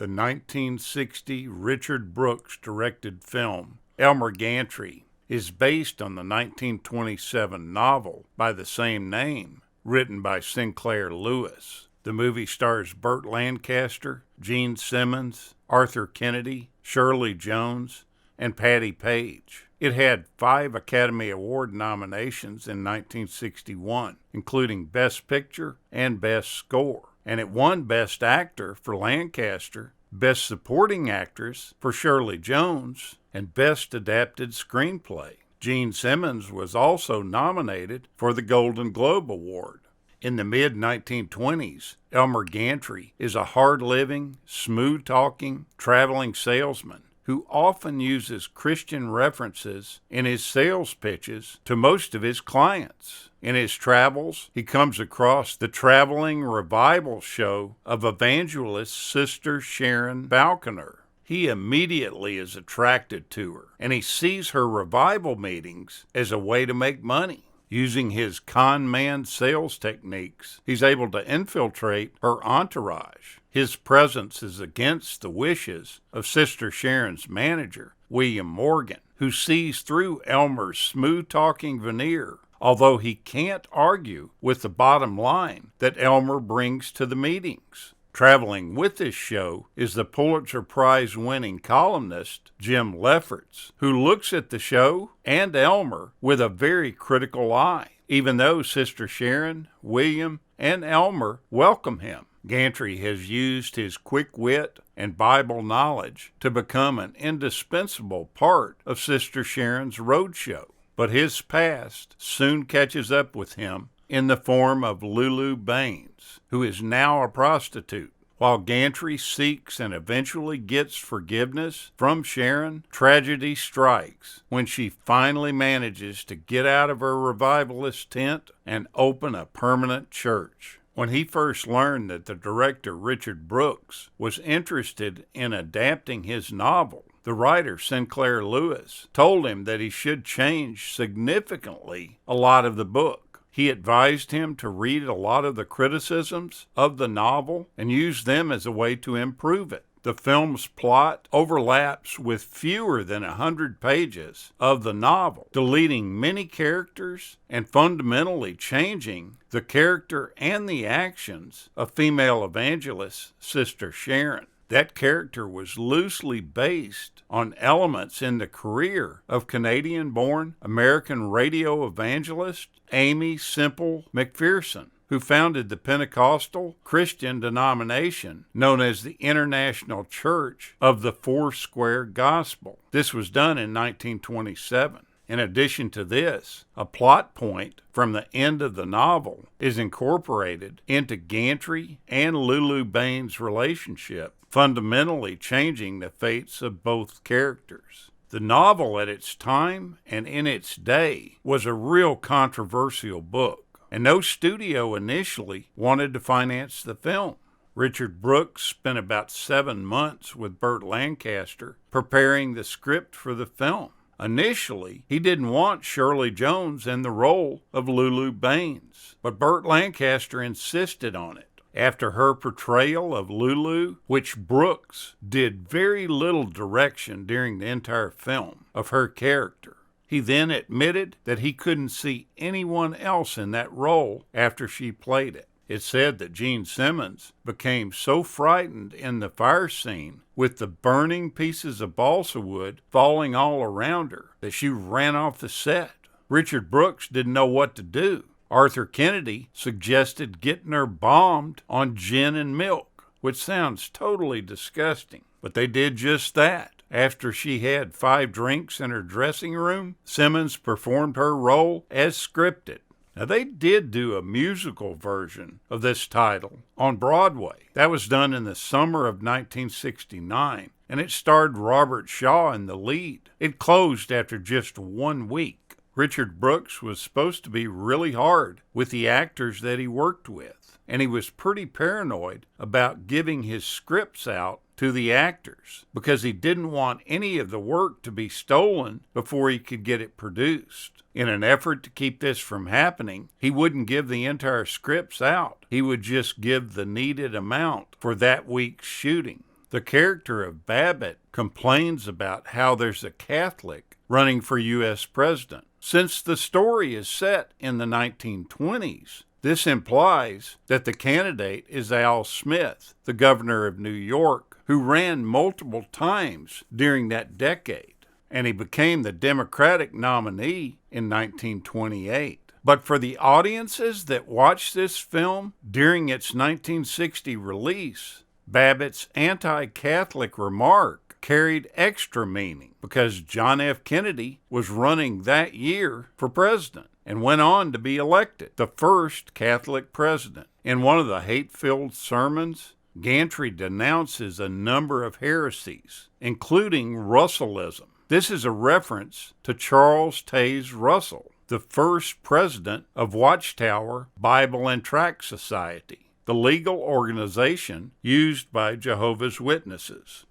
the 1960 Richard Brooks directed film Elmer Gantry is based on the 1927 novel by the same name, written by Sinclair Lewis. The movie stars Burt Lancaster, Gene Simmons, Arthur Kennedy, Shirley Jones, and Patti Page. It had 5 Academy Award nominations in 1961, including Best Picture and Best Score. And it won Best Actor for Lancaster, Best Supporting Actress for Shirley Jones, and Best Adapted Screenplay. Gene Simmons was also nominated for the Golden Globe Award. In the mid-1920s, Elmer Gantry is a hard-living, smooth-talking, traveling salesman who often uses Christian references in his sales pitches to most of his clients. In his travels, he comes across the traveling revival show of evangelist Sister Sharon Falconer. He immediately is attracted to her, and he sees her revival meetings as a way to make money. Using his con man sales techniques, he's able to infiltrate her entourage. His presence is against the wishes of Sister Sharon's manager, William Morgan, who sees through Elmer's smooth-talking veneer, although he can't argue with the bottom line that Elmer brings to the meetings. Traveling with this show is the Pulitzer Prize-winning columnist Jim Lefferts, who looks at the show and Elmer with a very critical eye, even though Sister Sharon, William, and Elmer welcome him. Gantry has used his quick wit and Bible knowledge to become an indispensable part of Sister Sharon's roadshow. But his past soon catches up with him in the form of Lulu Baines, who is now a prostitute. While Gantry seeks and eventually gets forgiveness from Sharon, tragedy strikes when she finally manages to get out of her revivalist tent and open a permanent church. When he first learned that the director Richard Brooks was interested in adapting his novel, the writer Sinclair Lewis told him that he should change significantly a lot of the book. He advised him to read a lot of the criticisms of the novel and use them as a way to improve it. The film's plot overlaps with fewer than 100 pages of the novel, deleting many characters and fundamentally changing the character and the actions of female evangelist Sister Sharon. That character was loosely based on elements in the career of Canadian-born American radio evangelist Amy Semple McPherson, who founded the Pentecostal Christian denomination known as the International Church of the Foursquare Gospel. This was done in 1927. In addition to this, a plot point from the end of the novel is incorporated into Gantry and Lulu Baines' relationship, fundamentally changing the fates of both characters. The novel at its time and in its day was a real controversial book, and no studio initially wanted to finance the film. Richard Brooks spent about 7 months with Burt Lancaster preparing the script for the film. Initially, he didn't want Shirley Jones in the role of Lulu Baines, but Burt Lancaster insisted on it. After her portrayal of Lulu, which Brooks did very little direction during the entire film of her character, he then admitted that he couldn't see anyone else in that role after she played it. It's said that Gene Simmons became so frightened in the fire scene with the burning pieces of balsa wood falling all around her that she ran off the set. Richard Brooks didn't know what to do. Arthur Kennedy suggested getting her bombed on gin and milk, which sounds totally disgusting, but they did just that. After she had 5 drinks in her dressing room, Simmons performed her role as scripted. Now, they did do a musical version of this title on Broadway. That was done in the summer of 1969, and it starred Robert Shaw in the lead. It closed after just 1 week. Richard Brooks was supposed to be really hard with the actors that he worked with, and he was pretty paranoid about giving his scripts out to the actors because he didn't want any of the work to be stolen before he could get it produced. In an effort to keep this from happening, he wouldn't give the entire scripts out. He would just give the needed amount for that week's shooting. The character of Babbitt complains about how there's a Catholic running for U.S. president. Since the story is set in the 1920s, this implies that the candidate is Al Smith, the governor of New York, who ran multiple times during that decade, and he became the Democratic nominee in 1928. But for the audiences that watched this film during its 1960 release, Babbitt's anti-Catholic remark carried extra meaning because John F. Kennedy was running that year for president and went on to be elected the first Catholic president. In one of the hate-filled sermons, Gantry denounces a number of heresies, including Russellism. This is a reference to Charles Taze Russell, the first president of Watchtower Bible and Tract Society, the legal organization used by Jehovah's Witnesses.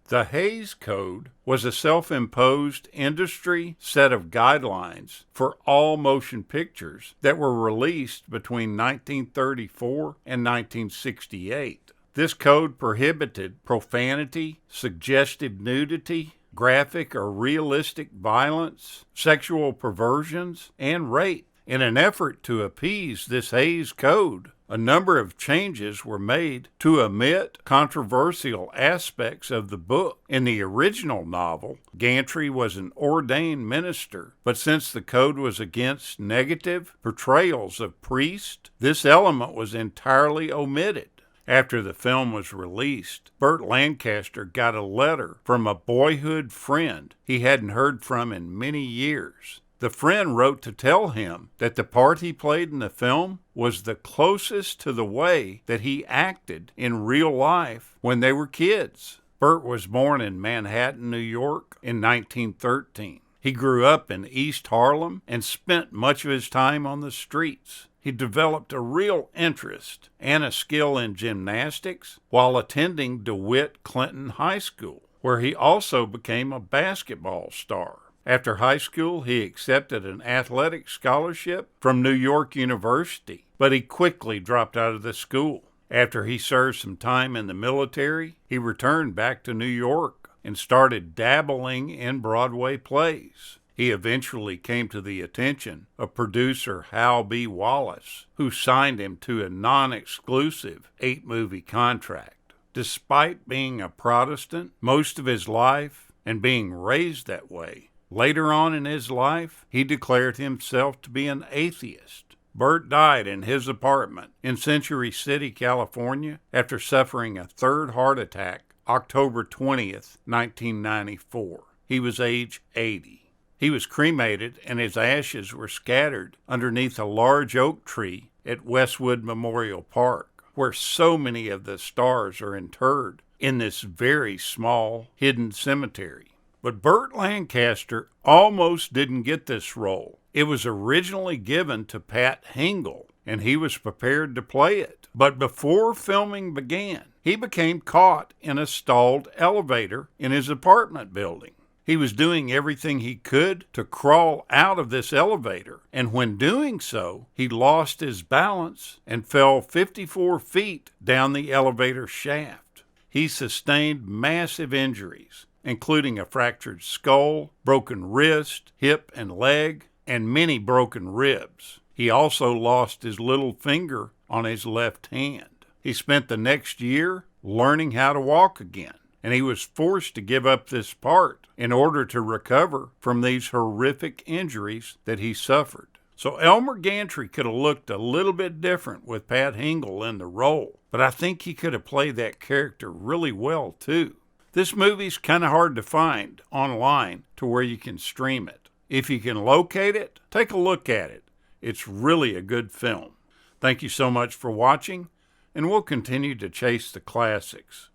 The Hays Code was a self-imposed industry set of guidelines for all motion pictures that were released between 1934 and 1968. This code prohibited profanity, suggestive nudity, graphic or realistic violence, sexual perversions, and rape. In an effort to appease this Hays Code, a number of changes were made to omit controversial aspects of the book. In the original novel, Gantry was an ordained minister, but since the code was against negative portrayals of priests, this element was entirely omitted. After the film was released, Burt Lancaster got a letter from a boyhood friend he hadn't heard from in many years. The friend wrote to tell him that the part he played in the film was the closest to the way that he acted in real life when they were kids. Burt was born in Manhattan, New York in 1913. He grew up in East Harlem and spent much of his time on the streets. He developed a real interest and a skill in gymnastics while attending DeWitt Clinton High School, where he also became a basketball star. After high school, he accepted an athletic scholarship from New York University, but he quickly dropped out of the school. After he served some time in the military, he returned back to New York and started dabbling in Broadway plays. He eventually came to the attention of producer Hal B. Wallace, who signed him to a non-exclusive 8-movie contract. Despite being a Protestant most of his life and being raised that way, later on in his life, he declared himself to be an atheist. Burt died in his apartment in Century City, California, after suffering a third heart attack October 20th, 1994. He was age 80. He was cremated and his ashes were scattered underneath a large oak tree at Westwood Memorial Park, where so many of the stars are interred in this very small, hidden cemetery. But Burt Lancaster almost didn't get this role. It was originally given to Pat Hingle, and he was prepared to play it. But before filming began, he became caught in a stalled elevator in his apartment building. He was doing everything he could to crawl out of this elevator, and when doing so, he lost his balance and fell 54 feet down the elevator shaft. He sustained massive injuries, including a fractured skull, broken wrist, hip and leg, and many broken ribs. He also lost his little finger on his left hand. He spent the next year learning how to walk again, and he was forced to give up this part in order to recover from these horrific injuries that he suffered. So Elmer Gantry could have looked a little bit different with Pat Hingle in the role, but I think he could have played that character really well too. This movie's kind of hard to find online to where you can stream it. If you can locate it, take a look at it. It's really a good film. Thank you so much for watching, and we'll continue to chase the classics.